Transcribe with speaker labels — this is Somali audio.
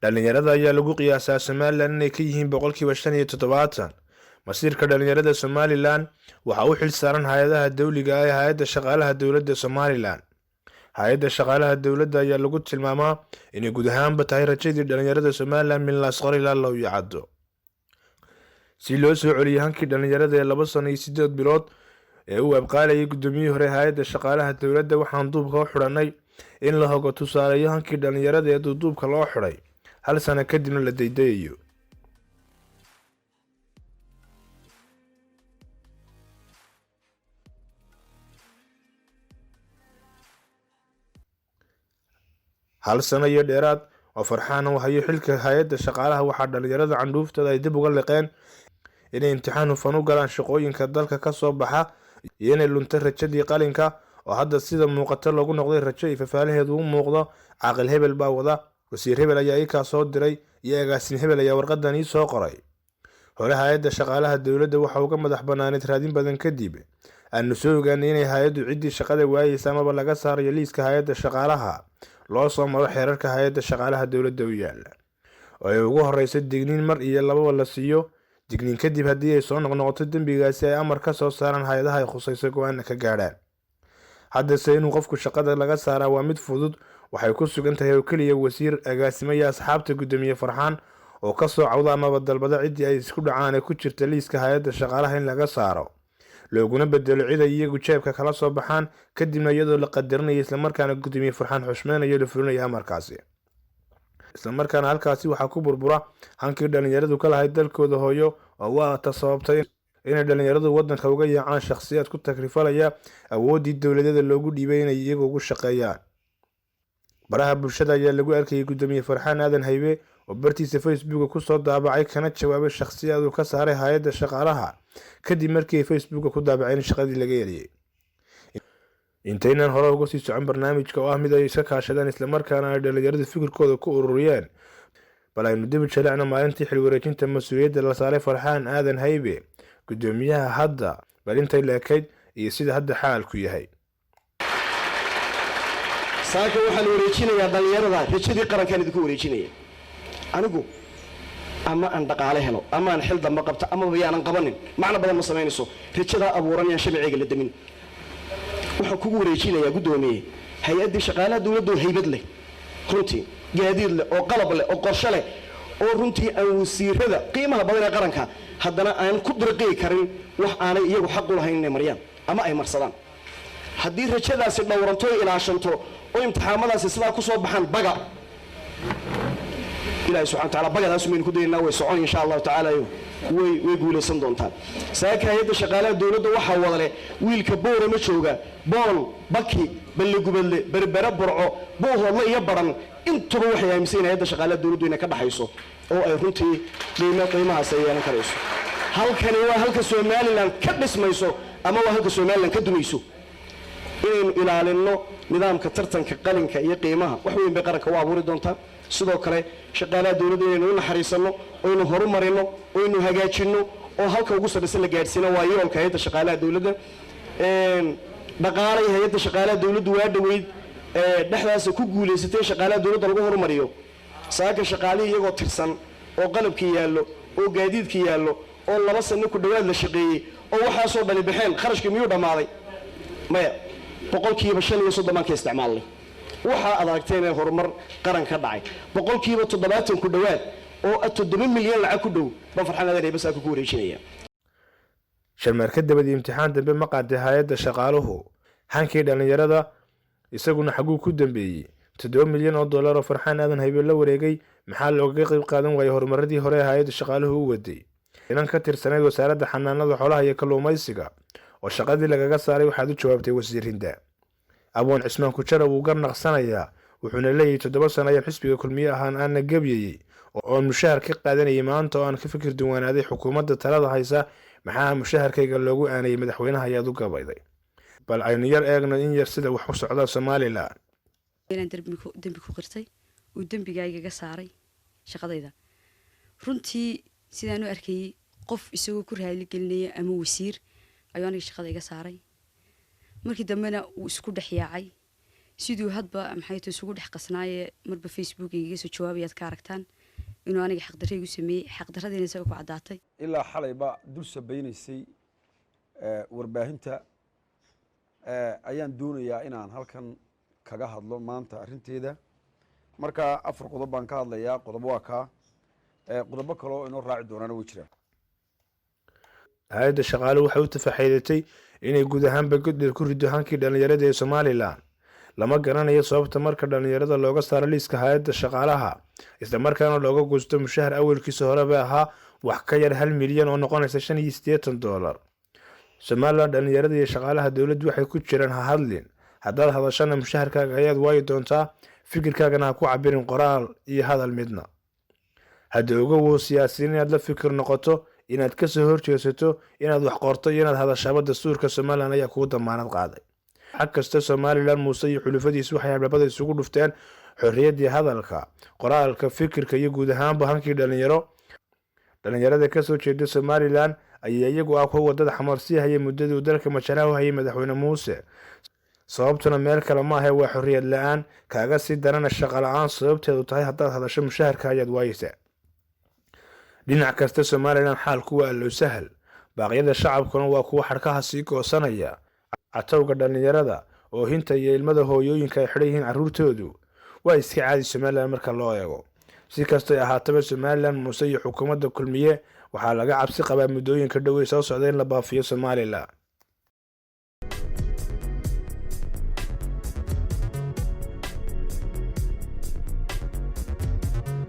Speaker 1: dhalinyarada ayaa lagu qiyaasaa Somaliland inay ka yihiin 75%. masiirka dhalinyarada Somaliland waxa uu xil saaran hay'adaha dawliga ah ee hay'adda shaqaalaha dawladda Somaliland. hay'adda shaqaalaha dawladda ayaa lagu tilmaamaa inay guud ahaanba tahay rajadii dhalinyarada Somaliland min la asqar ilaa loo yacdo. si loo soo celiyo hankii dhalinyarada ee 2 sano iyo 8 bilood ee uu abqaalayay gudoomiyihii hore hay'adda shaqaalaha dawladda, waxaan duubka u xidhanay in la hogo tusaaleeyo hankii dhalinyarada ee duubka loo xidhay 1 sano kadibna la daydayayo. hal sano iyo dheeraad oo Farxaan uu hayo xilka hay'adda shaqaalaha, waxaa dhalinyarada candhuuftada ay dib uga liqeen inay imtixaan hufan u galaan shaqooyinka dalka ka soo baxa iyo inay lunta rajadii qalinka oo hadda sida muuqata lagu noqday rajo iyo fafaalaheedu u muuqdo. caaqil hebel baa wada, wasiir hebel ayaa ii ka soo diray iyo agaasin hebel ayaa warqadan ii soo qoray. hore hay'adda shaqaalaha dawladda waxa uga madax banaaneed raadin badan kadib aanu soo ogaanay inay hay'addu ciddii shaqada waayeysa amaba laga saarayo liiska hay'adda shaqaalaha loo soo maro xeerarka hay'adda shaqaalaha dawladda u yaala, oo ay ugu horeyso digniin mar iyo lababa la siiyo. digniin kadib haddii ay soo noqnoqoto dembigaasi ay amar ka soo saaraan hay'adaha ay khusayso go'aan ka gaadhaan. haddase inuu qofku shaqada laga saaraa waa mid fudud, waxay ku sugan tahay oo keliya wasiir, agaasimo iyo asxaabta gudoomiye Farxaan oo ka soo cawda amaba dalbada ciddii ay isku dhacaan ee ku jirta liiska hay'adda shaqaalaha in laga saaro, looguna bedelo cid ay iyagu jeebka kala soo baxaan, kadibna iyadoo la qadarinayo isla markaana gudoomiye Farxaan xushmeynayo la fulinayo amarkaasi. isla markaana halkaasi waxaa ku burbura hankii dhalinyaradu ka lahayd dalkooda hooyo, oo waa ta sababtay inay dhalinyaradu waddanka uga yaacaan shakhsiyaad ku takrifalaya awooddii dowladeeda loogu dhiibay inay iyagu ugu shaqeeyaan. baraha bulshada ayaa lagu arkayay gudoomiye Farxaan Aadan Haybe oo bartiisa Facebook ku soo daabacay kana jawaabay shakhsiyaad uu ka saaray hay'adda shaqaalaha kadib markii Facebook ku daabaceen shaqadii laga yeeliyay. intaynan hore uga sii socon barnaamijka oo ah mid ay iska kaashadaan isla markaana ay dhalinyaradu fikirkooda ku ururiyeen, bal aynu dib u jaleecno maalintii xil wareejinta mas'uuliyadda la saaray Farxaan Aadan Haybe gudoomiyaha hadda, bal intay leekayd iyo sida hadda xaalku yahay.
Speaker 2: saaka waxaan wareejinayaa dhalinyarada rajadii qarankan idinku wareejinaya. anigu ama aan dhaqaale helo ama aan xil dambe qabto ama bayaanan qabanin macna badan ma sameynayso. rajada abuuranayaan shabciga la damin. waxaan kugu wareejinayaa gudoomiye hay'adda shaqaalaha dawladda oo haybad leh, runtii gaadiid leh oo qalab leh oo qorshe leh, oo runtii aan wasiirada qiimaha badan ee qaranka haddana aan ku dirqi karin wax aanay iyagu xaq u lahayn inay mariyaan ama ay marsadaan. haddii rajadaasi dhowranto oo ilaashanto oo imtixaamadaasi sidaa ku soo baxaan baga ilaahay subxaanahu wa ta'aala bagadaas meen ku daynaa way socon insha Allah ta'ala way guuleysan doontaan. saaka hay'adda shaqaalaha dawladda waxa wada leh wiilka boora ma jooga bool baki balligubadle berbera burco boohoodla iyo baran intuba waxay aaminsan hay'adda shaqaalaha dawladdu inay ka dhaxayso oo ay runtii qiimahaas ay yeelan karayso. halkani waa halka Somaliland ka dhismayso ama waa halka Somaliland ka dumayso. inaynu ilaalino nidaamka tartanka qalinka iyo qiimaha wax weyn bay qaranka u abuuri doontaa. sidoo kale shaqaalaha dawladda inaynu u naxariisano oo aynu horumarino oo aynu hagaajino oo halka ugu sarreysa la gaadhsiino waa yoolka hay'adda shaqaalaha dawladda. dhaqaalay hay'adda shaqaalaha dawladdu waa dhaweyd dhexdaas ku guuleysatay shaqaalaha dawladda lagu horumariyo. saaka shaqaalihii iyagoo tirsan oo qalabkii yaallo oo gaadiidkii yaallo oo 2 sano ku dhawaad la shaqeeyay oo waxaasoo dhali baxeen kharashkii miyuu dhammaaday? maya, 5% ka isticmaalnay. waxa aad aragteen ee horumar qaran ka dhacay 70% ku dhawaad oo 7 milyan lacag ku dhow baan Farxaan Aadan Haybe saaka ku wareejinaya.
Speaker 1: sharmarka dabadii imtixaan dambe ma qaaday hay'adda shaqaaluhu hankii dhalinyarada isaguna xaguu ku dambeeyay $7 milyan oo Farxaan Aadan Haybe la wareegay. maxaa looga qayb qaadan waayay horumaradii hore hay'adda shaqaaluhu u waday? inan ka tirsaneyd wasaaradda xanaanada xoolaha iyo kalluumaysiga oo shaqadii lagaga saaray waxaad u jawaabtay wasiirinda. aboon cismaan ku jara wuu garnaqsanayaa, wuxuuna leeyahay 7 sano ayaan xisbiga kulmiye ahaan aan gabyayay oo mushahar ka qaadanayay maanta oo aan ka fikir duwanaaday xukuumadda talada haysa. maxaa mushaharkayga loogu aanayay madaxweynaha ayaad u gabayday? bal aynu yar eegno in yar sida wax u socda Somaliland.
Speaker 3: inaan dambi ku qirtay oo dambigayga ga saaray shaqadayda. runtii sidaan u arkay qof isagoo ku raali gelinaya ama wasiir ayuu aniga shaqada iga saaray. markii dambena uu isku dhaxyaacay siduu hadba maxay tahay isugu dhex qasnaaye marba Facebook iga soo jawaabayaad ka aragtaan inuu aniga xaqdarro igu sameeyay xaqdarradiina isaga ku cadaatay
Speaker 4: ilaa xalayba dul sabaynaysay warbaahinta ayaan doonayaa inaan halkan kaga hadlo maanta arrinteeda marka 4 qodob baan ka hadlayaa qodob waa ka qodobo kale oo inoo raaci doonaan way jiraan
Speaker 1: hay'adda shaqaaluhu waxay u tafaxiidatay inay guud ahaanba guddi ku rido hankii dhalinyarada ee Somaliland lama garanayo sababta marka dhalinyarada looga saaro liiska hay'adda shaqaalaha isla markaana looga goosto mushahar awalkiisa horeba ahaa wax ka yar 1 milyan oo noqonaysa $85 Somaliland dhalinyarada iyo shaqaalaha dawladdu waxay ku jiraan ha hadlin haddaad hadashana mushaharkaaga ayaad waayi doontaa fikirkaagana ha ku cabirin qoraal iyo hadal midna hadda ogow siyaasiyiin inaad la fikir noqoto inaad ka soo horjeesato inaad wax qorto iyo inaad hadashaba dastuurka Somaliland ayaa kugu damaanad qaaday xaq kasta Somaliland Muuse iyo xulufadiisu waxay albaabada isugu dhufteen xorriyadii hadalka qoraalka fikirka iyo guud ahaanba hankii dhalinyarada ka soo jeeda Somaliland ayaa iyagu ah kuwa wadada xamarsi hayay muddadii dalka majaraha hayay madaxweyne Muuse sababtuna meel kale ma aha waa xorriyad la'aan kaaga sii darana shaqo la'aan sababteedu tahay haddaad hadasho mushaharka ayaad waayaysaa dhinac kasta Somaliland xaalku waa loo sahal baaqyada shacabkuna waa kuwa xarkaha sii goosanaya catowga dhalinyarada oo hinta iyo ilmada hooyooyinka ay xidhan yihiin carruurtoodu waa iska caadi Somaliland marka loo eego si kastoo ahaataba Somaliland Muuse iyo xukuumadda kulmiye waxaa laga cabsi qabaa muddooyinka dhow ee soo socda in la baafiyo Somaliland